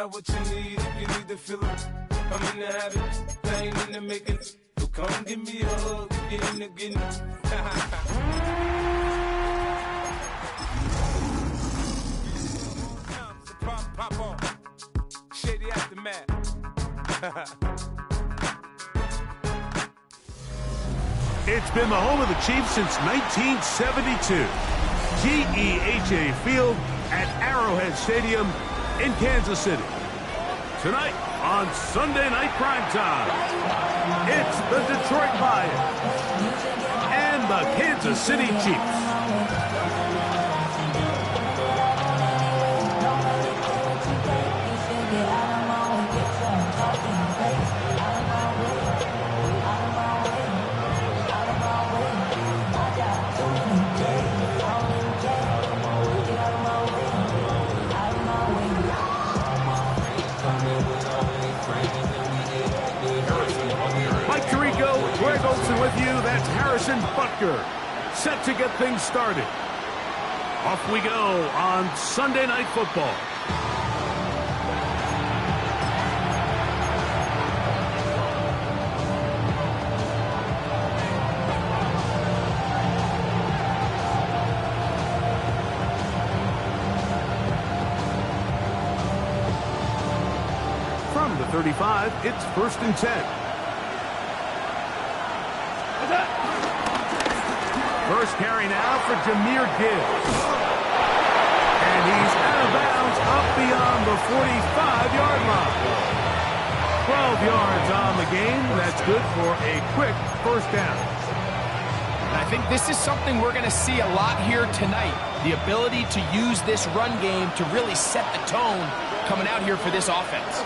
got what you need if you need to feel it. I'm in the habit, I ain't in the making. So come give me a hug, get in the getting. Pop on. Shady aftermath. It's been the home of the Chiefs since 1972. GEHA Field at Arrowhead Stadium in Kansas City. Tonight on Sunday Night Primetime, it's the Detroit Lions and the Kansas City Chiefs. With you, that's Harrison Butker, set to get things started. Off we go on Sunday Night Football. From the 35, it's 1st and 10. First carry now for Jahmyr Gibbs. And he's out of bounds up beyond the 45-yard line. 12 yards on the game. That's good for a quick first down. And I think this is something we're going to see a lot here tonight. The ability to use this run game to really set the tone coming out here for this offense.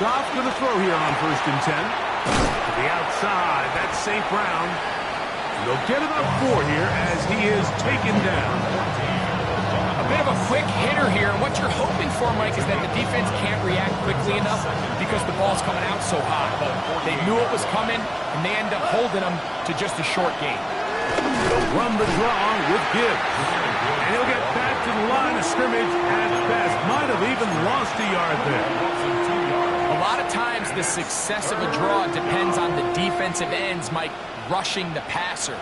Goff going to throw here on 1st and 10. To the outside, that's St. Brown. They'll get about 4 here as he is taken down. A bit of a quick hitter here. What you're hoping for, Mike, is that the defense can't react quickly enough because the ball's coming out so hot. But they knew it was coming, and they end up holding them to just a short gain. They'll run the draw with Gibbs. And he'll get back to the line of scrimmage at best. Might have even lost a yard there. A lot of times the success of a draw depends on the defensive ends, Mike, rushing the passer.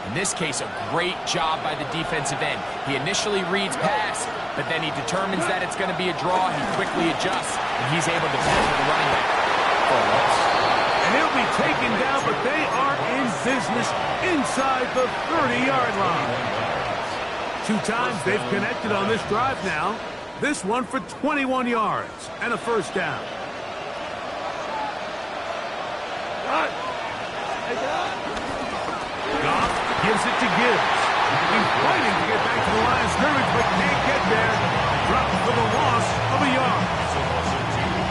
In this case, a great job by the defensive end. He initially reads pass, but then he determines that it's going to be a draw. He quickly adjusts, and he's able to tackle the running back. And he'll be taken down, but they are in business inside the 30-yard line. 2 times they've connected on this drive now. This one for 21 yards and a first down. Goff gives it to Gibbs. He's fighting to get back to the line of scrimmage, but can't get there. Dropped for the loss of a yard.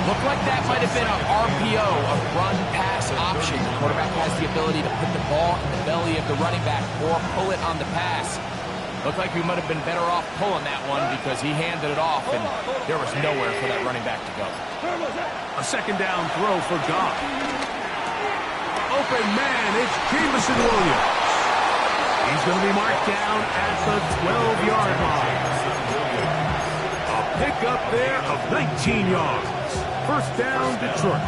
Looked like that might have been an RPO, a run-pass option. The quarterback has the ability to put the ball in the belly of the running back or pull it on the pass. Looked like we might have been better off pulling that one because he handed it off, and there was nowhere for that running back to go. A second down throw for Goff. Open man, it's Jameson Williams. He's going to be marked down at the 12-yard line. A pickup there of 19 yards. First down, Detroit.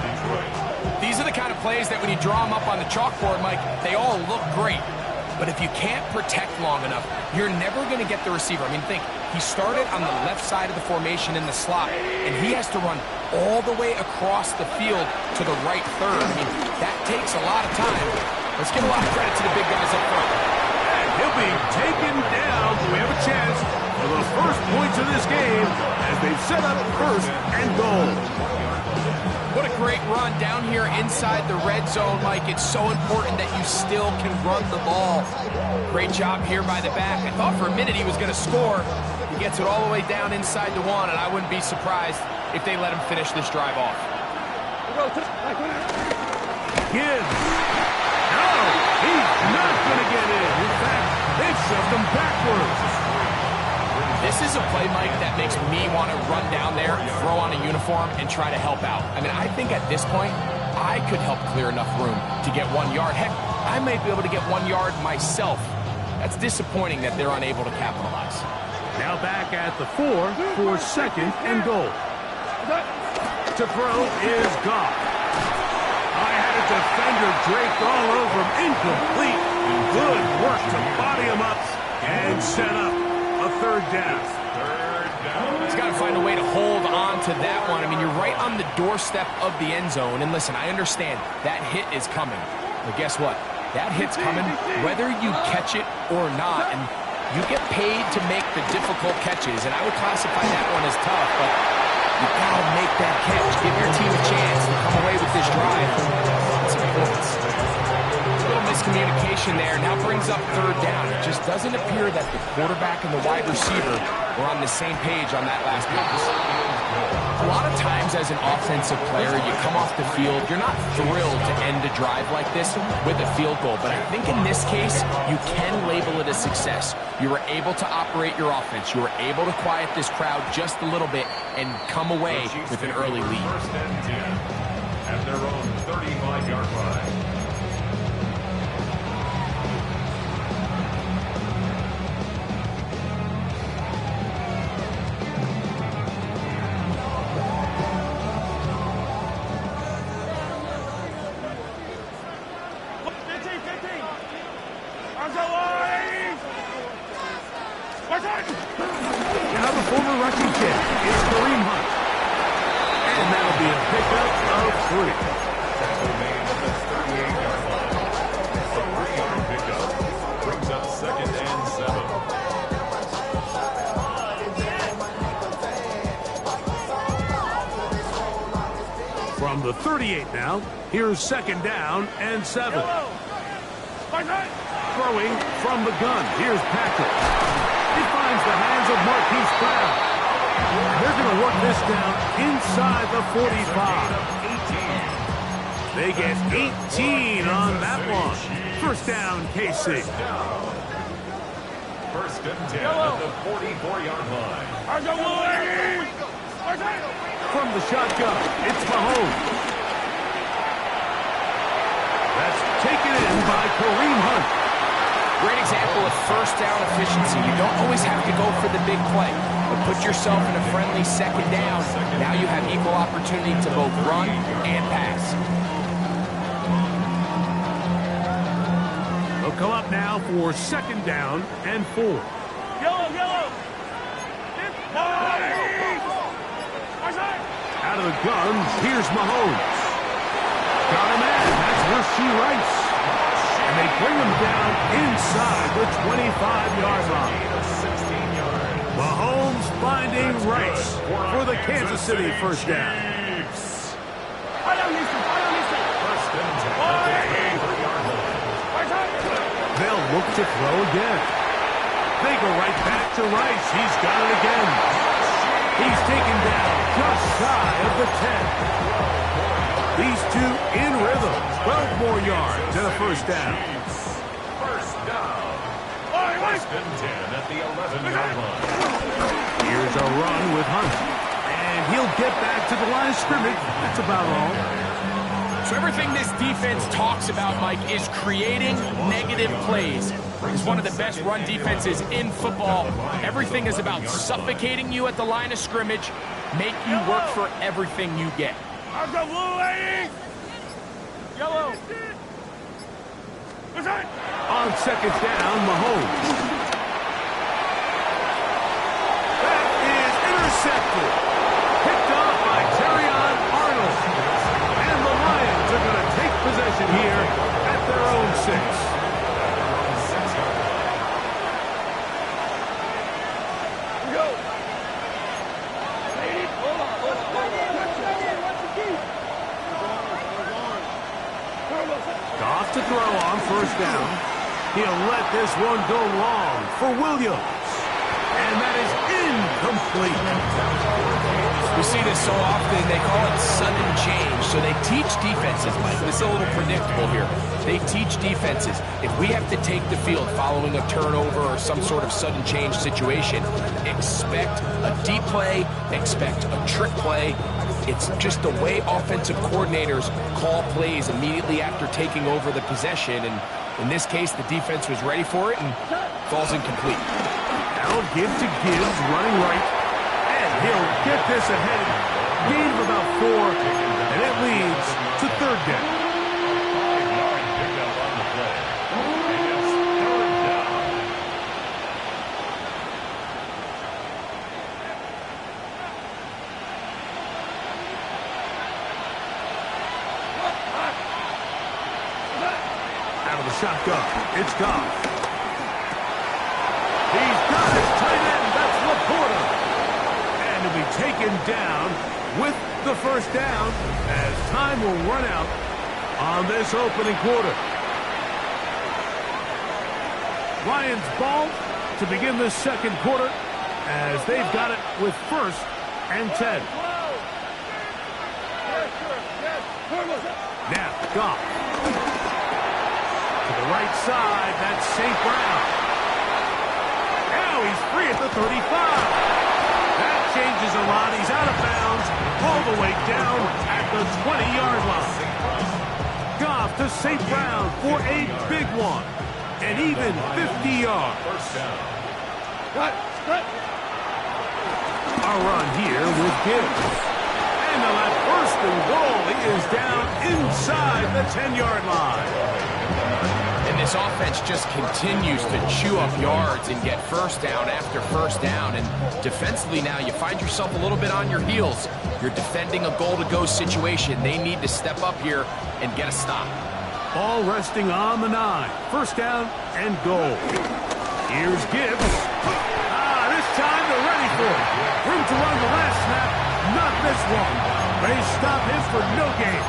These are the kind of plays that when you draw them up on the chalkboard, Mike, they all look great. But if you can't protect long enough, you're never going to get the receiver. I mean, think, he started on the left side of the formation in the slot, and he has to run all the way across the field to the right third. I mean, that takes a lot of time. Let's give a lot of credit to the big guys up front. And he'll be taken down. We have a chance for the first points of this game as they've set up 1st and goal. What a great run down here inside the red zone, Mike. It's so important that you still can run the ball. Great job here by the back. I thought for a minute he was going to score. He gets it all the way down inside the 1, and I wouldn't be surprised if they let him finish this drive off. Gibbs. No, he's not going to get in. In fact, they've shoved him backwards. This is a play, Mike, that makes me want to run down there, throw on a uniform, and try to help out. I mean, I think at this point, I could help clear enough room to get 1 yard. Heck, I might be able to get 1 yard myself. That's disappointing that they're unable to capitalize. Now back at the 4 for 2nd and goal. To throw is gone. I had a defender draped all over him. Incomplete. Good work to body him up and set up a third down. He's got to find a way to hold on to that one. I mean, you're right on the doorstep of the end zone. And listen, I understand that hit is coming. But guess what? That hit's coming whether you catch it or not. And you get paid to make the difficult catches. And I would classify that one as tough, but you gotta make that catch. Give your team a chance to come away with this drive. Some points. A little miscommunication there. Now brings up third down. It just doesn't appear that the quarterback and the wide receiver were on the same page on that last pass. A lot of times as an offensive player, you come off the field, you're not thrilled to end a drive like this with a field goal. But I think in this case, you can label it a success. You were able to operate your offense. You were able to quiet this crowd just a little bit and come away with an early lead. First and 10 at their own 35-yard line. Now the former rushing kick is Kareem Hunt. And that'll be a pickup of 3. Tackle made at the 38-yard line. A 3-yard pickup brings up second and 7. From the 38 now, here's second down and 7. Throwing from the gun, here's Patrick. He finds the hands of Marquise Brown. They're going to work this down inside the 45. They get 18 on that one. First down, KC. First and 10 at the 44-yard line. From the shotgun, it's Mahomes. That's taken in by Kareem Hunt. Great example of first down efficiency. You don't always have to go for the big play, but put yourself in a friendly second down. Now you have equal opportunity to both run and pass. They'll come up now for second down and 4. Out of the gun, here's Mahomes. Got him in. That's Rasheed Rice. And they bring him down inside the 25-yard line. Mahomes finding Rice for the Kansas City first down. They'll look to throw again. They go right back to Rice. He's got it again. He's taken down just shy of the 10. These two in rhythm. 12 more yards and a first down. First down. First and 10 at the 11-yard line. Here's a run with Hunt. And he'll get back to the line of scrimmage. That's about all. So everything this defense talks about, Mike, is creating negative plays. It's one of the best run defenses in football. Everything is about suffocating you at the line of scrimmage, make you work for everything you get. Yellow. On second down, Mahomes. That is intercepted. Picked off by Terrion Arnold. And the Lions are going to take possession here at their own 6. Goff to throw on first down. He'll let this one go long for Williams. And that is incomplete. We see this so often, they call it sudden change. So they teach defenses, Mike. This is a little predictable here. They teach defenses, if we have to take the field following a turnover or some sort of sudden change situation, expect a deep play, expect a trick play. It's just the way offensive coordinators call plays immediately after taking over the possession. And in this case, the defense was ready for it and falls incomplete. Now give to Gibbs running right. And he'll get this ahead Gain of about 4, and it leads to third down. Out of the shotgun, it's Goff. He's got his tight end, that's Laporta. And he'll be taken down with the first down as time will run out on this opening quarter. Lions ball to begin this second quarter as they've got it with first and 10. Now, Goff. To the right side, that's St. Brown. Now he's free at the 35. That changes a lot. He's out of bounds all the way down at the 20-yard line. Goff to St. Brown for a big one. And even 50 yards. A run here with Gibbs. And that first and goal is down inside the 10-yard line. And this offense just continues to chew up yards and get first down after first down. And defensively now, you find yourself a little bit on your heels. You're defending a goal-to-go situation. They need to step up here and get a stop. Ball resting on the 9. First down and goal. Here's Gibbs. This time they're ready for it. Room to run the last snap. Not this one. They stop him for no gain.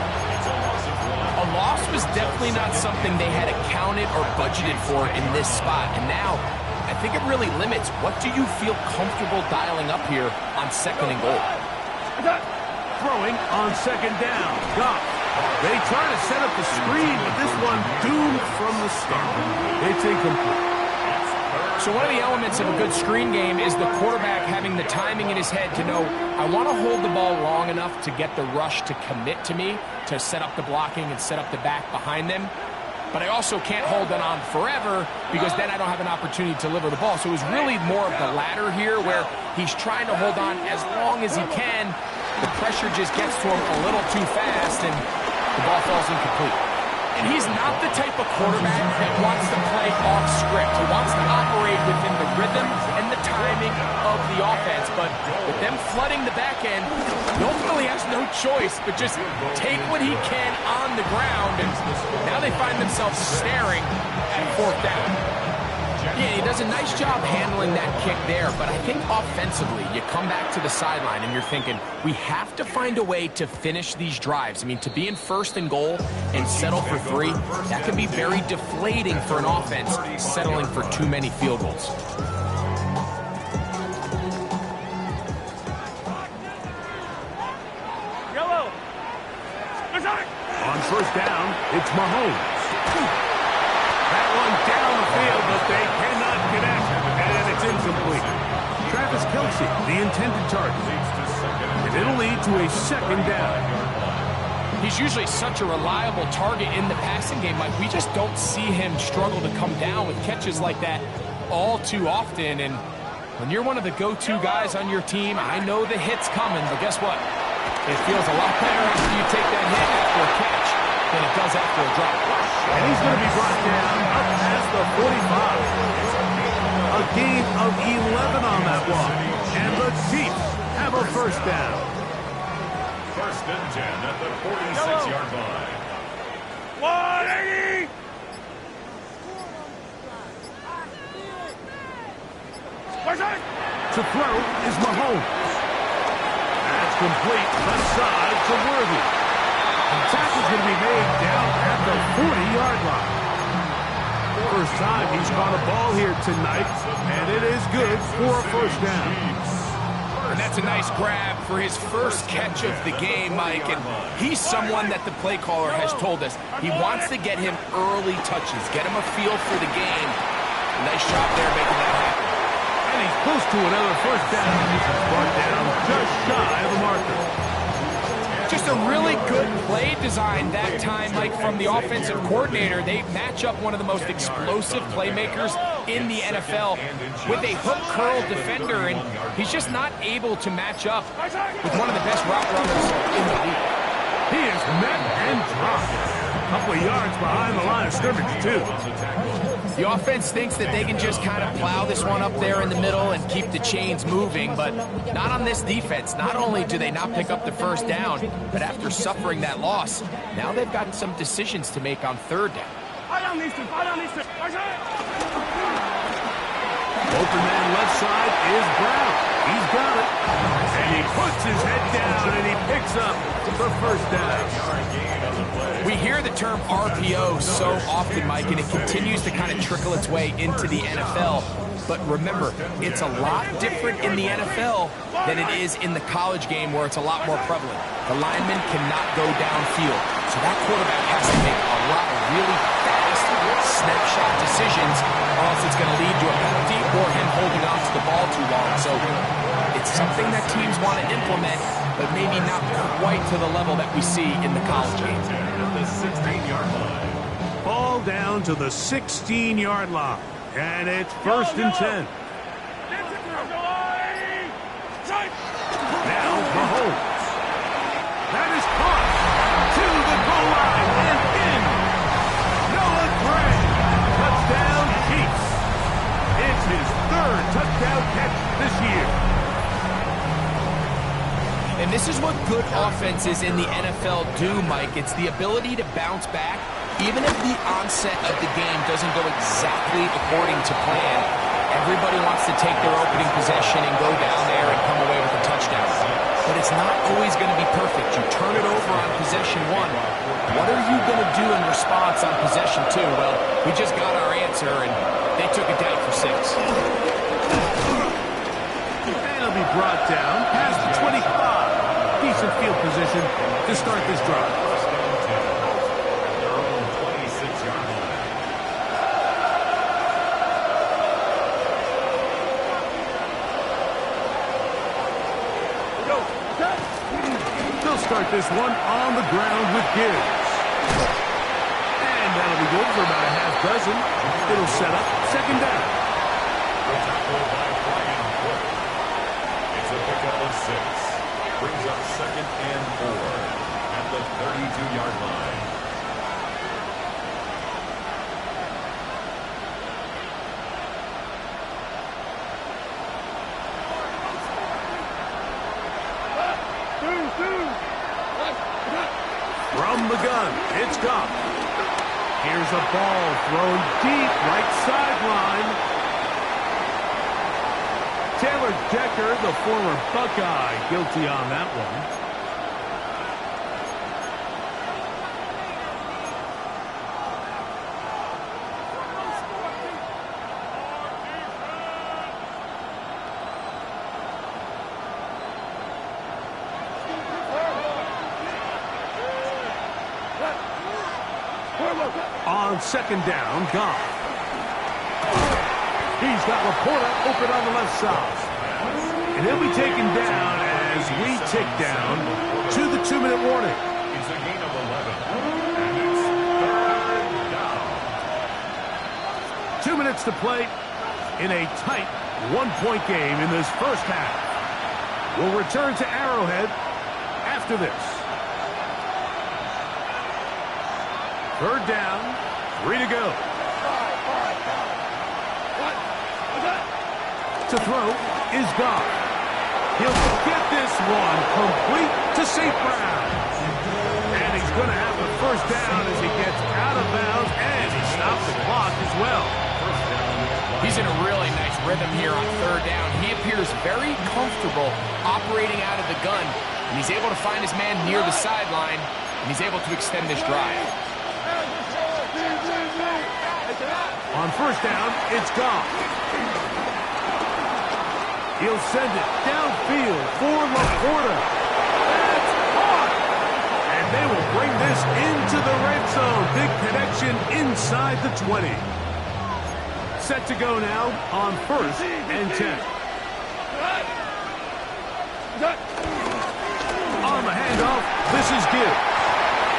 A loss was definitely not something they had accounted or budgeted for in this spot. And now, I think it really limits what do you feel comfortable dialing up here on second and goal. Throwing on second down. Goff. They try to set up the screen, but this one doomed from the start. It's incomplete. So one of the elements of a good screen game is the quarterback having the timing in his head to know, I want to hold the ball long enough to get the rush to commit to me, to set up the blocking and set up the back behind them. But I also can't hold it on forever because then I don't have an opportunity to deliver the ball. So it was really more of the latter here where he's trying to hold on as long as he can. The pressure just gets to him a little too fast and the ball falls incomplete. And he's not the type of quarterback that wants to play off script. He wants to operate within the rhythm and the timing of the offense. But with them flooding the back end, he ultimately has no choice but just take what he can on the ground. And now they find themselves staring at fourth down. Yeah, he does a nice job handling that kick there, but I think offensively, you come back to the sideline and you're thinking, we have to find a way to finish these drives. I mean, to be in first and goal and settle for 3, that can be very deflating for an offense, settling for too many field goals. On first down, it's Mahomes. That one down the field, but they cannot connect, and it's incomplete. Travis Kelce, the intended target. And it'll lead to a second down. He's usually such a reliable target in the passing game, Mike. We just don't see him struggle to come down with catches like that all too often. And when you're one of the go-to guys on your team, I know the hit's coming, but guess what? It feels a lot better after you take that hit after a catch than it does after a drop. And he's going to be brought down up past the 45. A gain of 11 on that one. And the Chiefs have a first down. First and 10 at the 46-yard line. 180! To throw is Mahomes. That's complete. Left side to Worthy. The tackle's going to be made down at the 40-yard line. First time he's caught a ball here tonight, and it is good for a first down. And that's a nice grab for his first catch of the game, Mike. And he's someone that the play caller has told us he wants to get him early touches, get him a feel for the game. Nice job there making that happen. And he's close to another first down. He's brought down just shy of the marker. Just a really good play design that time, Mike, from the offensive coordinator. They match up one of the most explosive playmakers in the NFL with a hook curl defender, and he's just not able to match up with one of the best route runners in the league. He is met and dropped. A couple of yards behind the line of scrimmage, too. The offense thinks that they can just kind of plow this one up there in the middle and keep the chains moving, but not on this defense. Not only do they not pick up the first down, but after suffering that loss, now they've got some decisions to make on third down. Open man left side is Brown. He's got it. And he puts his head down and he picks up the first down. We hear the term RPO so often, Mike, and it continues to kind of trickle its way into the NFL. But remember, it's a lot different in the NFL than it is in the college game where it's a lot more prevalent. The lineman cannot go downfield, so that quarterback has to make a lot of really fast snapshot decisions, or else it's going to lead to a penalty or him holding on to the ball too long. So it's something that teams want to implement, but maybe not quite to the level that we see in the college game. At the 16-yard line. Ball down to the 16-yard line. And it's 1st and 10. Now Mahomes. That is caught to the goal line and in. Noah Gray. Touchdown Chiefs. It's his 3rd touchdown catch this year. And this is what good offenses in the NFL do, Mike. It's the ability to bounce back, even if the onset of the game doesn't go exactly according to plan. Everybody wants to take their opening possession and go down there and come away with a touchdown. But it's not always going to be perfect. You turn it over on possession 1. What are you going to do in response on possession 2? Well, we just got our answer, and they took it down for 6. And he'll be brought down past the 25. Decent field position to start this drive. They'll start this one on the ground with Gibbs. And that'll be good for about a half dozen. It'll set up 2nd down. It's a pickup of 6. Brings up 2nd and 4 at the 32-yard line. From the gun, it's Goff. Here's a ball thrown deep right sideline. Taylor Decker, the former Buckeye, guilty on that one. On 2nd down, Goff. He's got Laporta open on the left side. And he'll be taken down as we tick down to the 2-minute warning. It's a gain of 11. And it's 3rd down. 2 minutes to play in a tight 1-point game in this first half. We'll return to Arrowhead after this. 3rd down, 3 to go. To throw is Goff. He'll get this one complete to St. Brown. And he's going to have the 1st down as he gets out of bounds, and he stops the clock as well. He's in a really nice rhythm here on 3rd down. He appears very comfortable operating out of the gun, and he's able to find his man near the sideline, and he's able to extend this drive. On 1st down, it's Goff. He'll send it downfield for Laporta. That's caught! And they will bring this into the red zone. Big connection inside the 20. Set to go now on 1st and 10. On the handoff. handoff. This is Gibbs.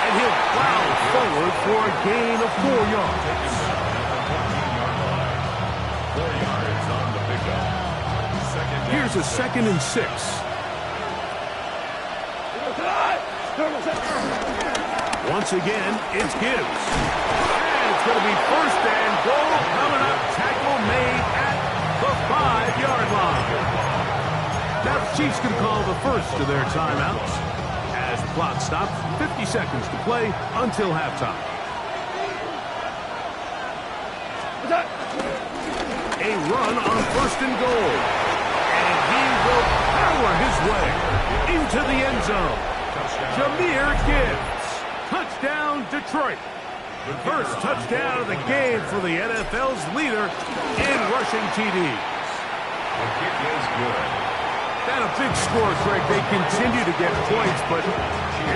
And he'll plow forward for a gain of 4 yards. 4 yards on the pickup. Here's a 2nd and 6. Once again, it's Gibbs. And it's going to be 1st and goal coming up. Tackle made at the 5-yard line. Now the Chiefs can call the first of their timeouts. As the clock stops, 50 seconds to play until halftime. A run on 1st and goal. And he will power his way into the end zone. Jahmyr Gibbs. Touchdown, Detroit. The first touchdown of the game for the NFL's leader in rushing TDs. The kick is good. And a big score, Greg. They continue to get points, but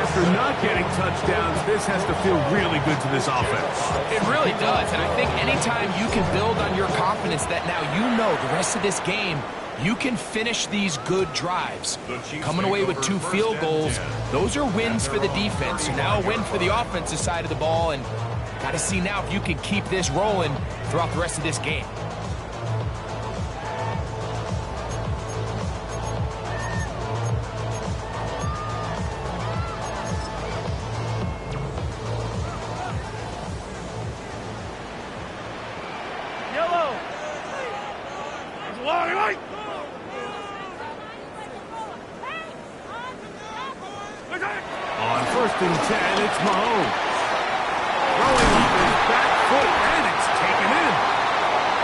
after not getting touchdowns, this has to feel really good to this offense. It really does, and I think anytime you can build on your confidence that now you know the rest of this game, you can finish these good drives. Coming away with 2 field goals, those are wins for the defense. So now a win for the offensive side of the ball, and got to see now if you can keep this rolling throughout the rest of this game. On 1st and 10, it's Mahomes. Throwing off his back foot, and it's taken in.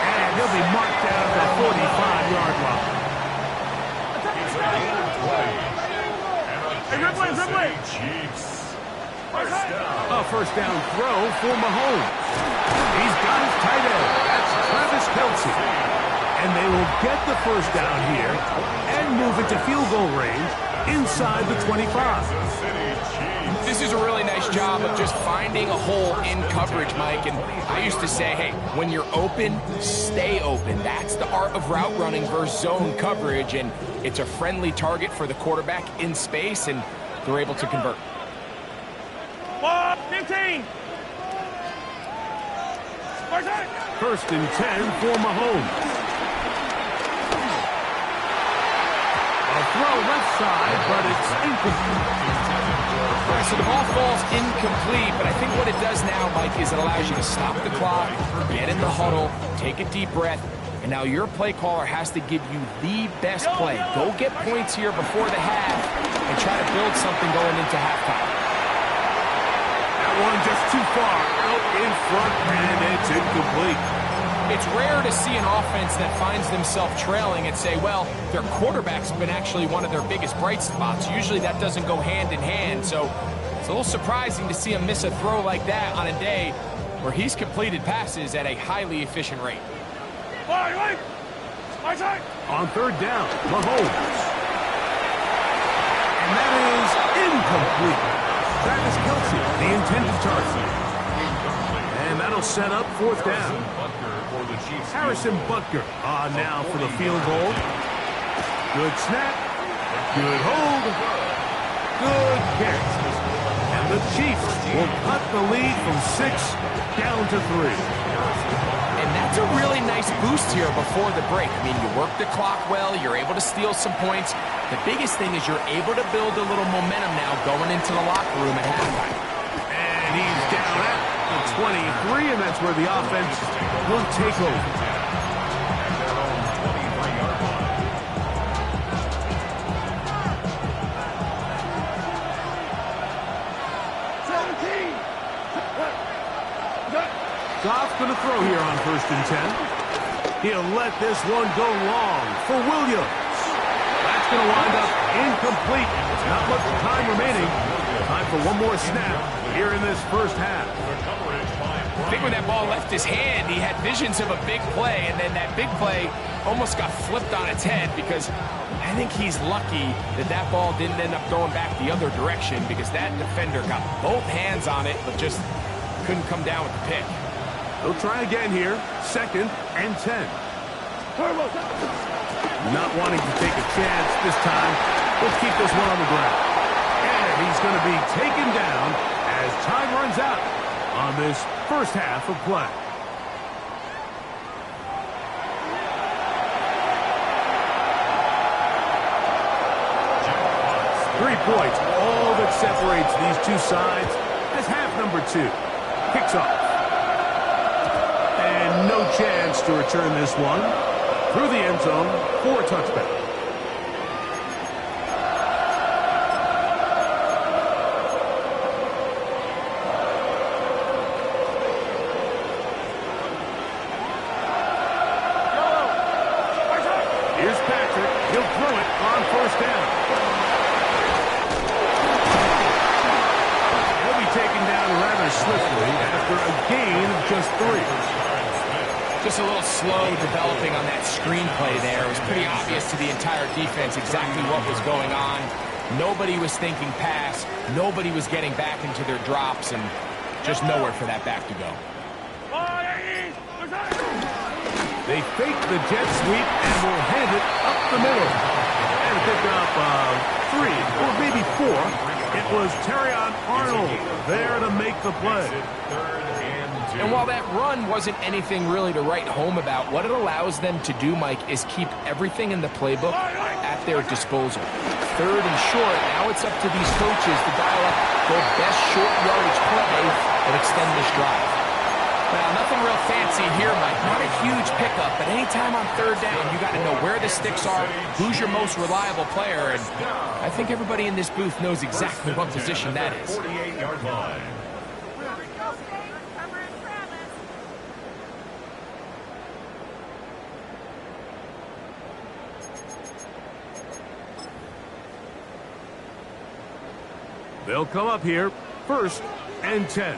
And he'll be marked down at the 45-yard line. Chiefs. A 1st down throw for Mahomes. He's got his tight end. That's Travis Kelce. And they will get the 1st down here and move into field goal range inside the 25. This is a really nice job of just finding a hole in coverage, Mike. And I used to say, hey, when you're open, stay open. That's the art of route running versus zone coverage. And it's a friendly target for the quarterback in space, and they're able to convert. 15. 1st and 10 for Mahomes. A throw left side, but it's incomplete. So the ball falls incomplete, but I think what it does now, Mike, is it allows you to stop the clock, get in the huddle, take a deep breath, and now your play caller has to give you the best play. Go get points here before the half and try to build something going into halftime. That one just too far out in front, and it's incomplete. It's rare to see an offense that finds themselves trailing and say, well, their quarterback's been actually one of their biggest bright spots. Usually that doesn't go hand in hand, so it's a little surprising to see him miss a throw like that on a day where he's completed passes at a highly efficient rate. On 3rd down, Mahomes. And that is incomplete. Travis Kelce, the intended target. And that'll set up 4th down. Harrison Butker now for the field goal. Good snap. Good hold. Good catch. And the Chiefs will cut the lead from 6 down to 3. And that's a really nice boost here before the break. I mean, you work the clock well. You're able to steal some points. The biggest thing is you're able to build a little momentum now going into the locker room at halftime. And he's down at the 23, and that's where the offense will take over. Goff's going to throw here on 1st and 10. He'll let this one go long for Williams. That's going to wind up incomplete. Not much time remaining. Time for one more snap here in this 1st half. I think when that ball left his hand, he had visions of a big play, and then that big play almost got flipped on its head because I think he's lucky that that ball didn't end up going back the other direction because that defender got both hands on it but just couldn't come down with the pick. They'll try again here. 2nd and 10. Not wanting to take a chance this time. Let's keep this one on the ground. And he's going to be taken down as time runs out on this first half of play. Points, all that separates these two sides as half number 2 kicks off. And no chance to return this one through the end zone for a touchback. Here's Patrick. He'll throw it on first down. Taken down rather swiftly after a gain of just 3. Just a little slow developing on that screenplay there. It was pretty obvious to the entire defense exactly what was going on. Nobody was thinking pass. Nobody was getting back into their drops, and just nowhere for that back to go. They fake the jet sweep and will hand it up the middle. And pick up 3 or maybe 4. It was Terrion Arnold there to make the play. And while that run wasn't anything really to write home about, what it allows them to do, Mike, is keep everything in the playbook at their disposal. 3rd and short, now it's up to these coaches to dial up their best short yardage play and extend this drive. Now, nothing real fancy here, Mike. Not a huge pickup, but anytime on 3rd down, you got to know where the sticks are, who's your most reliable player, and I think everybody in this booth knows exactly what position that is. 48-yard line. They'll come up here, 1st and 10.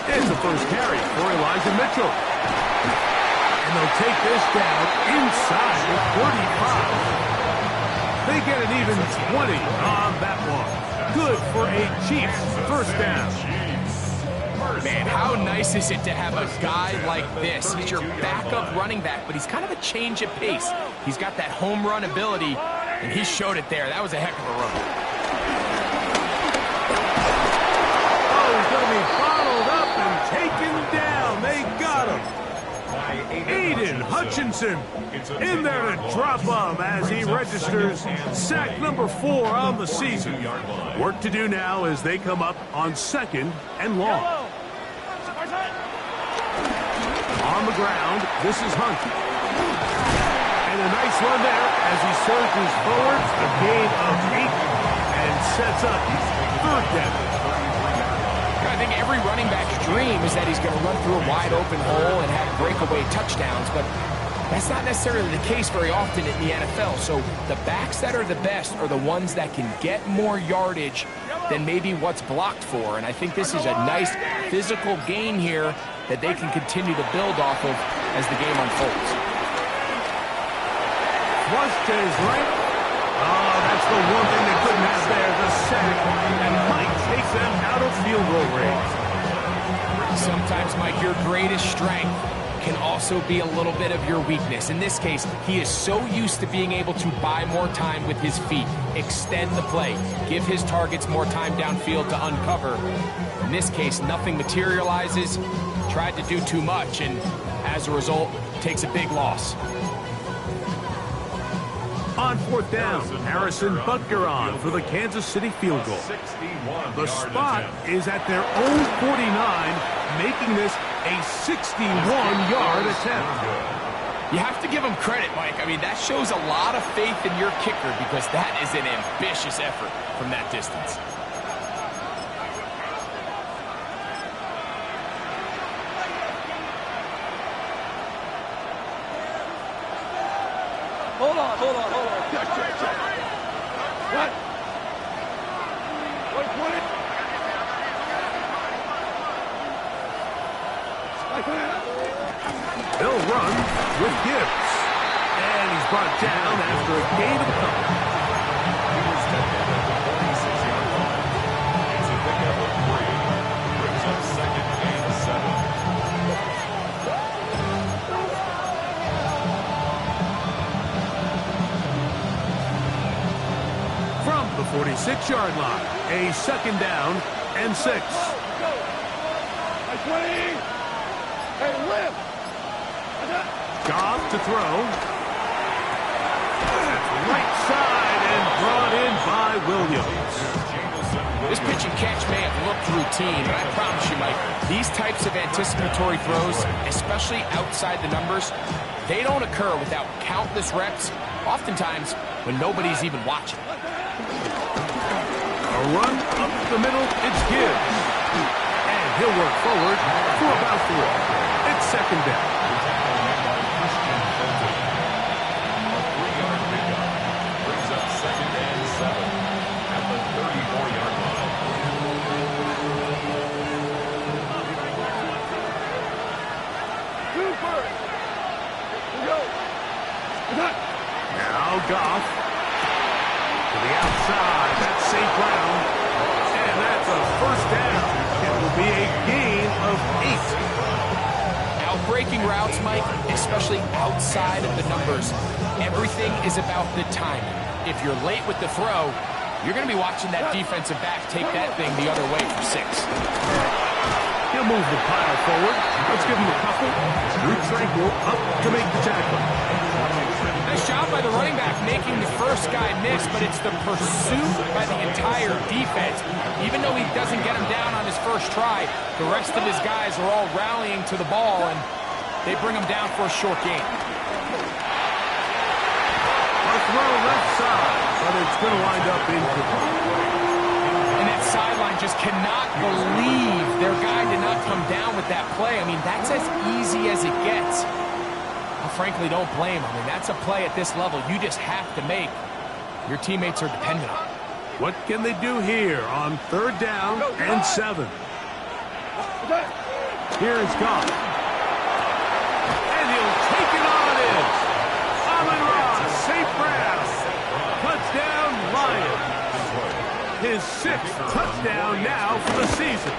It's the first carry for Elijah Mitchell. And they'll take this down inside the 35. They get an even 20 on that one. Good for a Chiefs first down. Man, how nice is it to have a guy like this? He's your backup running back, but he's kind of a change of pace. He's got that home run ability, and he showed it there. That was a heck of a run. He's going to be bottled up and taken down. They got him. Aiden Hutchinson in there to drop him as he registers sack number 4 on the season. Work to do now as they come up on 2nd and long. On the ground, this is Hunt. And a nice run there as he surges forward, a gain of 8, and sets up 3rd down. I think every running back's dream is that he's going to run through a wide open hole and have breakaway touchdowns, but that's not necessarily the case very often in the NFL. So the backs that are the best are the ones that can get more yardage than maybe what's blocked for. And I think this is a nice physical gain here that they can continue to build off of as the game unfolds. Flush to his right. Oh, that's the one thing they couldn't have there, the sack. And Mike takes them out of field goal range. Sometimes, Mike, your greatest strength can also be a little bit of your weakness. In this case, he is so used to being able to buy more time with his feet, extend the play, give his targets more time downfield to uncover. In this case, nothing materializes, tried to do too much, and as a result, takes a big loss. On 4th down, Harrison Butker on for the Kansas City field goal. The spot is at their own 49, making this a 61-yard attempt. You have to give him credit, Mike. I mean, that shows a lot of faith in your kicker because that is an ambitious effort from that distance. Hold on. Check. What? They'll run with Gibbs. And he's brought down after a gain of a couple. He was stepped in at the 46-yard line. It's a pickup of 3. Brings up 2nd and 7. 46-yard line. A second down and 6. Hey, 20. Hey, whip. Goff to throw. Right side and brought in by Williams. This pitch and catch may have looked routine, but I promise you, Mike, these types of anticipatory throws, especially outside the numbers, they don't occur without countless reps, oftentimes when nobody's even watching. A run up the middle, it's Gibbs. And he'll work forward for about 4. It's second down. Now Goff to the outside. That's safe ground. And that's a first down. It will be a gain of 8. Outbreaking routes, Mike, especially outside of the numbers, everything is about the timing. If you're late with the throw, you're going to be watching that defensive back take that thing the other way for 6. He'll move the pile forward. Let's give him a couple. Drew Tranquil up to make the tackle. Nice job by the running back making the first guy miss, but it's the pursuit by the entire defense. Even though he doesn't get him down on his first try, the rest of his guys are all rallying to the ball, and they bring him down for a short gain. A throw left side, but it's going to wind up incomplete. And that sideline just cannot believe their guy did not come down with that play. I mean, that's as easy as it gets. I frankly don't blame him. I mean, that's a play at this level you just have to make. Your teammates are dependent on it. What can they do here on third down and 7? Here is Goff. And he'll take it on in. Amon-Ra, safe ground. Touchdown, Lions. His 6th touchdown now for the season.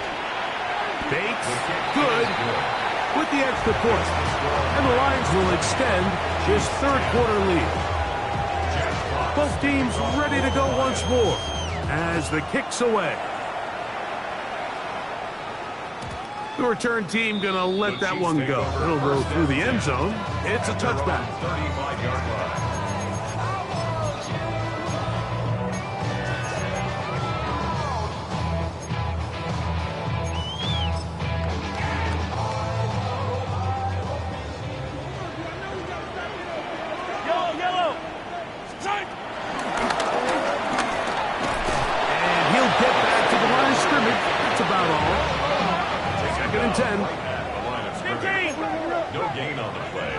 Bates, good, with the extra point. And the Lions will extend his third-quarter lead. Both teams ready to go once more as the kick's away. The return team going to let that one go. It'll go through the end zone. It's a touchback. 35-yard line. Second and 10. At the line of scrimmage. No gain on the play.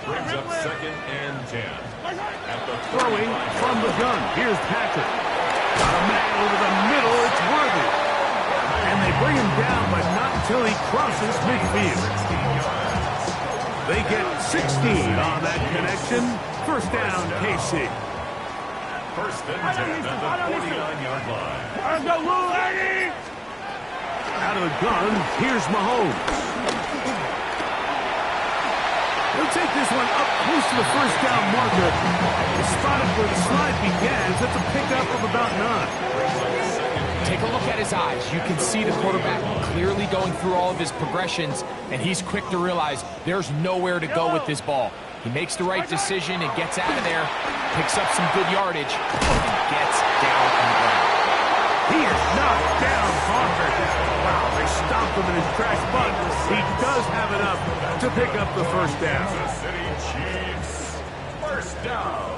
Brings up second and 10. At the throwing from the gun. Here's Patrick. Got a man over the middle. It's Worthy. And they bring him down, but not until he crosses midfield. They get 16 on that connection. First down, KC. First and 10 at the 49-yard line. Let's go, Lou, lady! Out of the gun, here's Mahomes. He'll take this one up close to the first down marker. He spotted where the slide begins. That's a pickup of about 9. Take a look at his eyes. You can see the quarterback clearly going through all of his progressions, and he's quick to realize there's nowhere to go with this ball. He makes the right decision and gets out of there, picks up some good yardage, and gets down on the ground. He is knocked down hard. Wow, they stopped him in his tracks, but he does have enough to pick up the first down. Kansas City Chiefs. First down.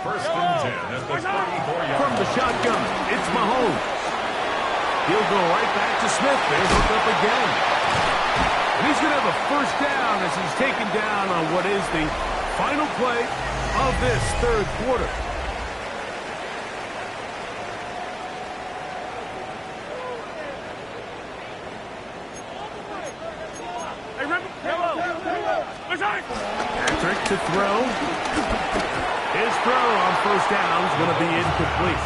First and 10 at the 34-yard From the shotgun, it's Mahomes. He'll go right back to Smith. They're hooked up again. And he's going to have a first down as he's taken down on what is the final play of this third quarter. Patrick to throw. His throw on first down is going to be incomplete.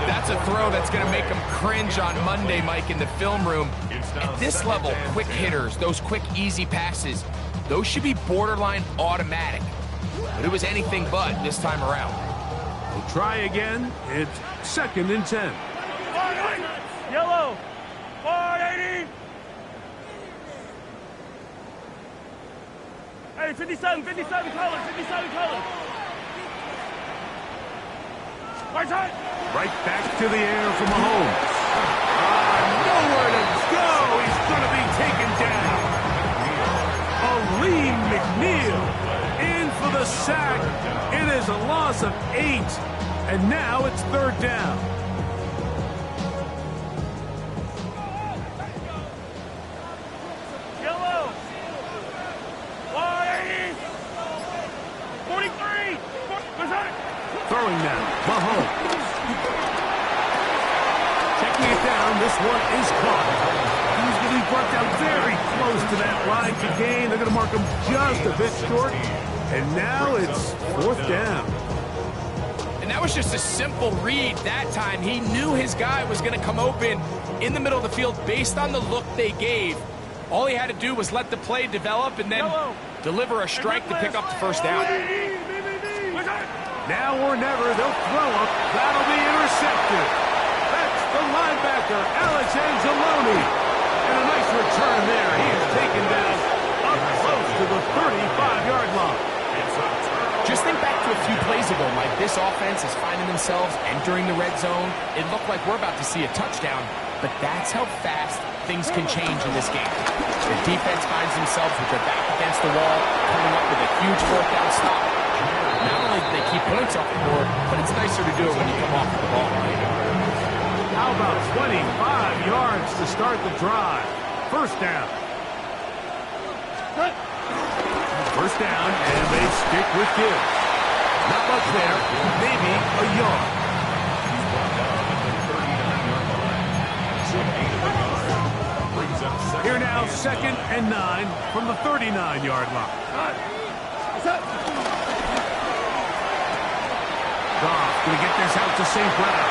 That's a throw that's going to make him cringe on Monday, Mike, in the film room. At this level, quick hitters, those quick, easy passes, those should be borderline automatic. But it was anything but this time around. We'll try again. It's 2nd and 10. Yellow. 480. Hey, 57 colors, 57 colors. Right side. Right back to the air for Mahomes. Nowhere to go. He's going to be taken down. Aleem McNeil in for the sack. It is a loss of 8. And now it's 3rd down. Yellow. 180. 43. Throwing now, Mahomes. Checking it down, this one is caught. He's going to be brought down very close to that line to gain. They're going to mark him just a bit short. And now it's 4th down. And that was just a simple read that time. He knew his guy was going to come open in the middle of the field based on the look they gave. All he had to do was let the play develop and then deliver a strike to pick up the 1st down. Now or never, they'll throw up. That'll be intercepted. That's the linebacker, Alex Anzalone. And a nice return there. He is taken down up close to the 35-yard line. Just think back to a few plays ago, Mike. This offense is finding themselves entering the red zone. It looked like we're about to see a touchdown, but that's how fast things can change in this game. The defense finds themselves with their back against the wall, coming up with a huge 4th down stop. Not only do they keep points off the board, but it's nicer to do it when you come off the ball. How about 25 yards to start the drive? 1st down. 1st down, and they stick with Gibbs. Not much there, maybe a yard. Here now, 2nd and 9 from the 39-yard line. Goff going to get this out to St. Brown.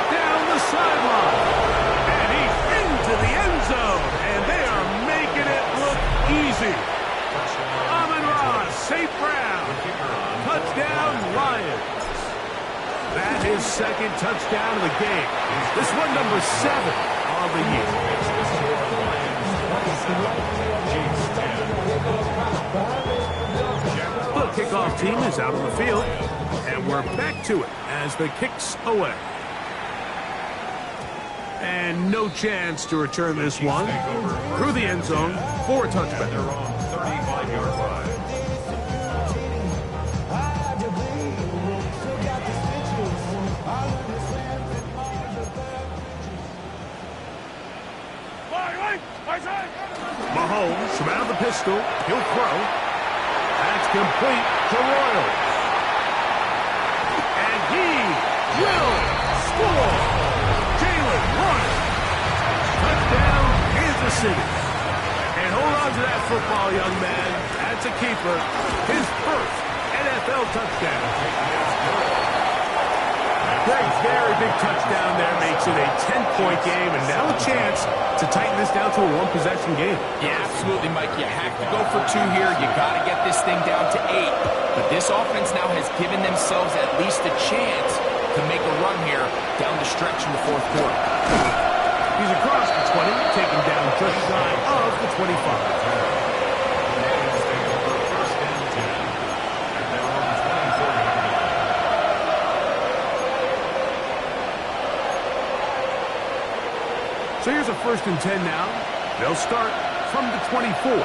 Down the sideline. And he's into the end zone. And they are making it look easy. Amon-Ra, St. Brown. Touchdown, Lions. That is 2nd touchdown of the game. This one number 7 of the year. The kickoff team is out on the field. And we're back to it as the kick's away. And no chance to return this one through the end zone for a touchback. 35-yard line. Mahomes from out of the pistol. He'll throw. That's complete to Royals. And he will score. Jalen Royals. Touchdown, Kansas City. And hold on to that football, young man. That's a keeper. His 1st NFL touchdown. Greg's very big touchdown there makes it a 10-point game, and now a chance to tighten this down to a 1-possession game. Yeah, absolutely, Mike. You have to go for 2 here. You got to get this thing down to 8. But this offense now has given themselves at least a chance to make a run here down the stretch in the 4th quarter. He's across the 20, taken down just shy of the 25. So here's a 1st and 10 now. They'll start from the 24. On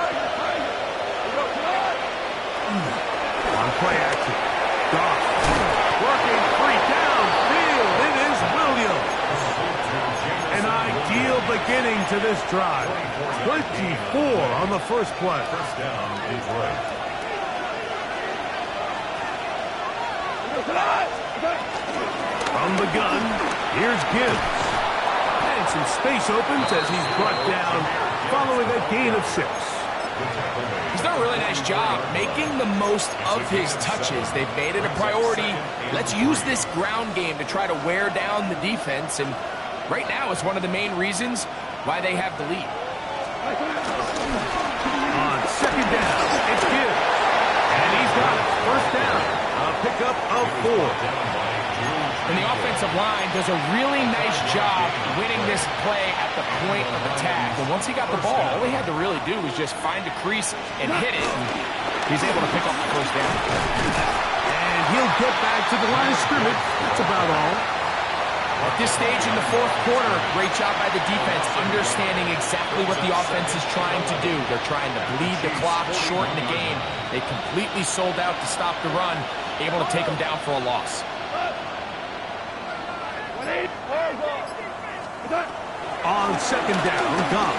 play action. Goff. Working free downfield. It is Williams. An ideal beginning to this drive. 24 on the 1st play. 1st down is right. From the gun, here's Gibbs. And some space opens as he's brought down following a gain of 6. He's done a really nice job making the most of his touches. They've made it a priority. Let's use this ground game to try to wear down the defense. And right now, it's one of the main reasons why they have the lead. On 2nd down, it's Gibbs. And he's got it. 1st down. A pickup of 4. And the offensive line does a really nice job winning this play at the point of attack. And once he got the ball, all he had to really do was just find a crease and hit it. And he's able to pick up the first down. And he'll get back to the line of scrimmage. That's about all. At this stage in the fourth quarter, great job by the defense, understanding exactly what the offense is trying to do. They're trying to bleed the clock, shorten the game. They completely sold out to stop the run, able to take them down for a loss. On second down, Goff.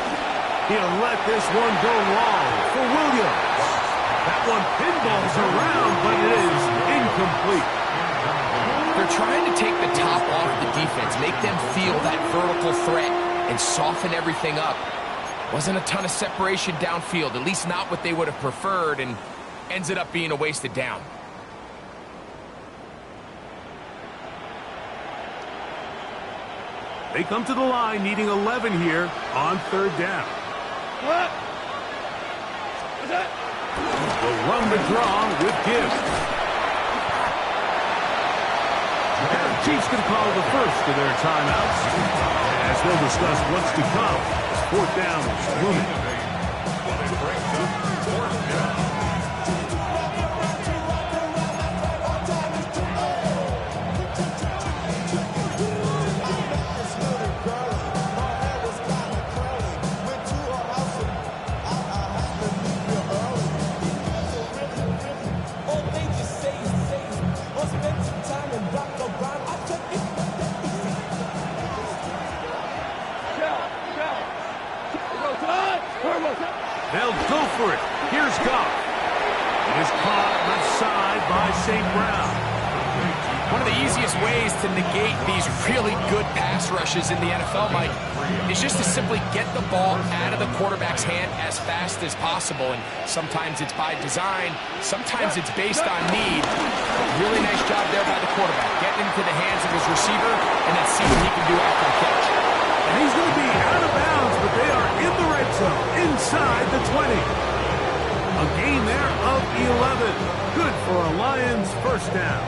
He'll let this one go long for Williams. That one pinballs around, but it is incomplete. They're trying to take the top off the defense, make them feel that vertical threat, and soften everything up. Wasn't a ton of separation downfield, at least not what they would have preferred, and ends it up being a wasted down. They come to the line needing 11 here on third down. They'll run the draw with Gibbs. And the Chiefs can call the first of their timeouts. As we'll discuss what's to come, fourth down is looming. They'll go for it. Here's Goff. It is caught left side by St. Brown. One of the easiest ways to negate these really good pass rushes in the NFL, Mike, is just to simply get the ball out of the quarterback's hand as fast as possible. And sometimes it's by design, sometimes it's based on need. Really nice job there by the quarterback, getting into the hands of his receiver and then see what he can do after the catch. And he's going to be out of bounds, but they are in the red zone, inside the 20. A gain there of 11. Good for a Lions first down.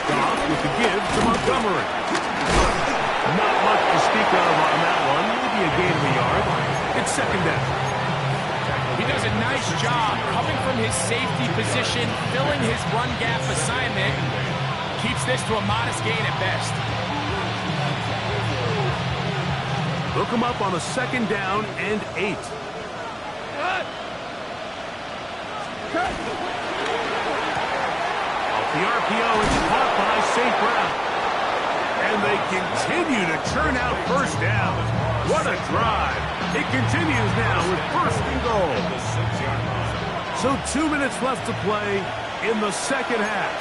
Goff with the give to Montgomery. Not much to speak of on that one. Maybe a gain of a yard. It's second down. He does a nice job coming from his safety position, filling his run gap assignment. Keeps this to a modest gain at best. Look him up on a second down and 8. Off the RPO, it's caught by St. Brown. And they continue to churn out first down. What a drive. It continues now with first and goal. So 2 minutes left to play in the second half.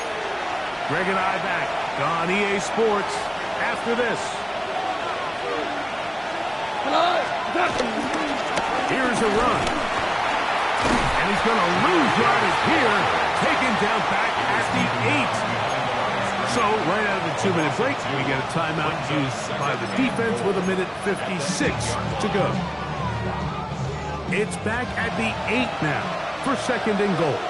Greg and I back on EA Sports after this. Here's a run. And he's going to lose yardage here. Taken down back at the 8. So right out of the 2 minute break, we get a timeout used by the defense with 1:56 to go. It's back at the 8 now for second and goal.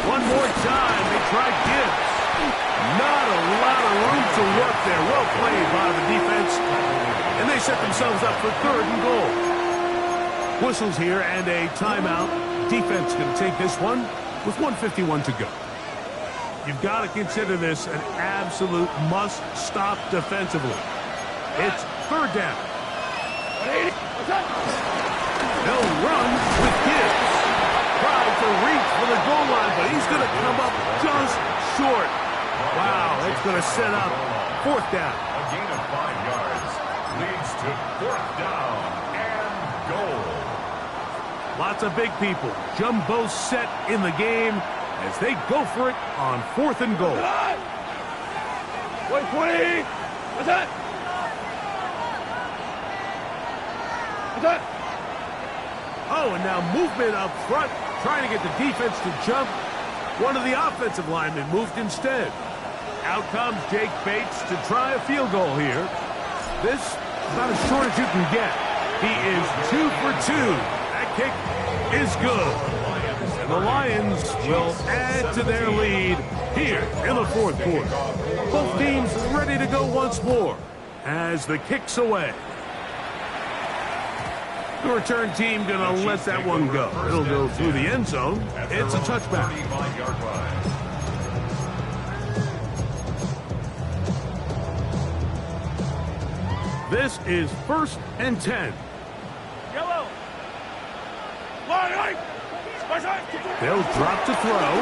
One more time, they try Gibbs. Not a lot of room to work there. Well played by the defense. And they set themselves up for third and goal. Whistles here and a timeout. Defense going to take this one with 1:51 to go. You've got to consider this an absolute must-stop defensively. It's third down. They'll run with Gibbs. Tried to reach for the goal line, but he's going to come up just short. Wow, it's going to set up fourth down. A gain of 5 yards leads to fourth down and goal. Lots of big people. Jumbo set in the game as they go for it on fourth and goal. 120. What's that? What's that? Oh, and now movement up front, trying to get the defense to jump. One of the offensive linemen moved instead. Out comes Jake Bates to try a field goal here. This about as short as you can get. He is 2 for 2. That kick is good. And the Lions will add to their lead here in the fourth quarter. Both teams ready to go once more as the kick's away. The return team going to let that one go. It'll go through the end zone. It's a touchback. This is 1st and 10. Yellow. They'll drop to throw.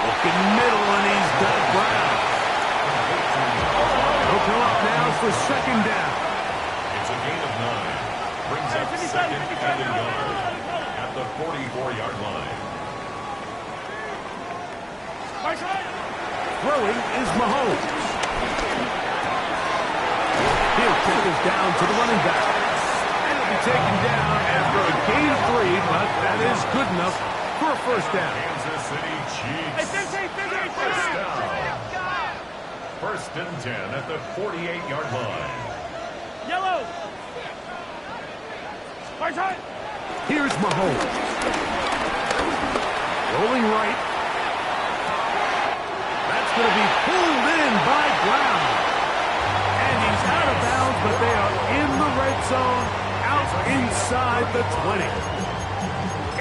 Looking middle, and he's got Brown. He'll come up now for 2nd down. It's a gain of 9. Brings up 2nd and a yard at the 44-yard line. Throwing is Mahomes. He'll kick us down to the running back. And he'll be taken down after a gain of 3, but that is good enough for a 1st down. Kansas City Chiefs. First and 10 at the 48-yard line. Yellow. Here's Mahomes. Rolling right. That's going to be pulled in by Brown. And he's out of bounds, but they are in the red zone, out inside the 20.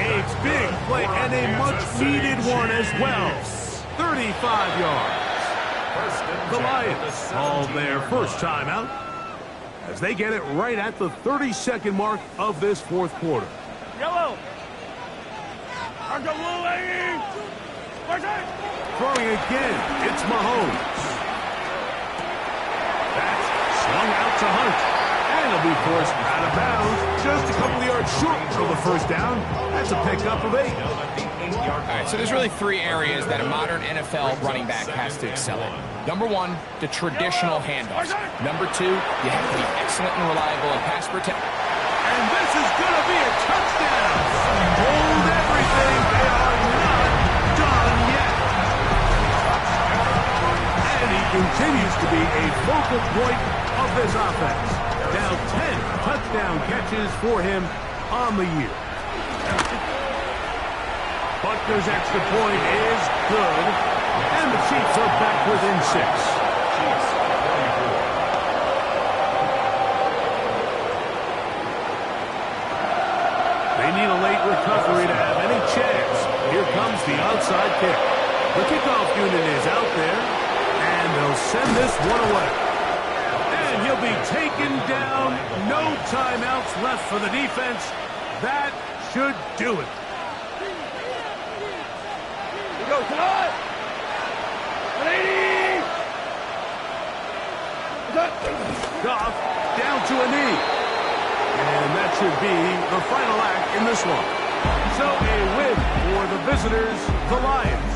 A big play and a much-needed one as well. 35 yards. The Lions call their first timeout as they get it right at the 32nd mark of this fourth quarter. Yellow. Throwing again, it's Mahomes. That's swung out to Hunt. And he'll be forced out of bounds just a couple of yards short of the 1st down. That's a pickup of 8. All right, so there's really 3 areas that a modern NFL running back has to excel in. Number 1, the traditional handoffs. Number 2, you have to be excellent and reliable in pass protection. And this is going to be a touchdown. Hold everything. They are not done yet. And he continues to be a focal point of this offense. Now 10 touchdown catches for him on the year. Buckner's extra point is good. And the Chiefs are back within 6. They need a late recovery to have any chance. Here comes the onside kick. The kickoff unit is out there, and they'll send this one away. And he'll be taken down. No timeouts left for the defense. That should do it. Go, Todd! 180! Goff down to a knee. And that should be the final act in this one. So a win for the visitors, the Lions.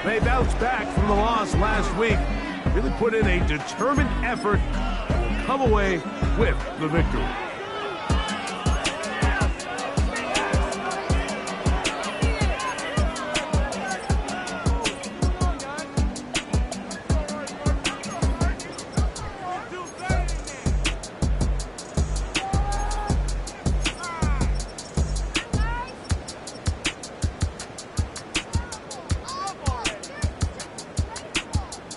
They bounced back from the loss last week. Really put in a determined effort to come away with the victory.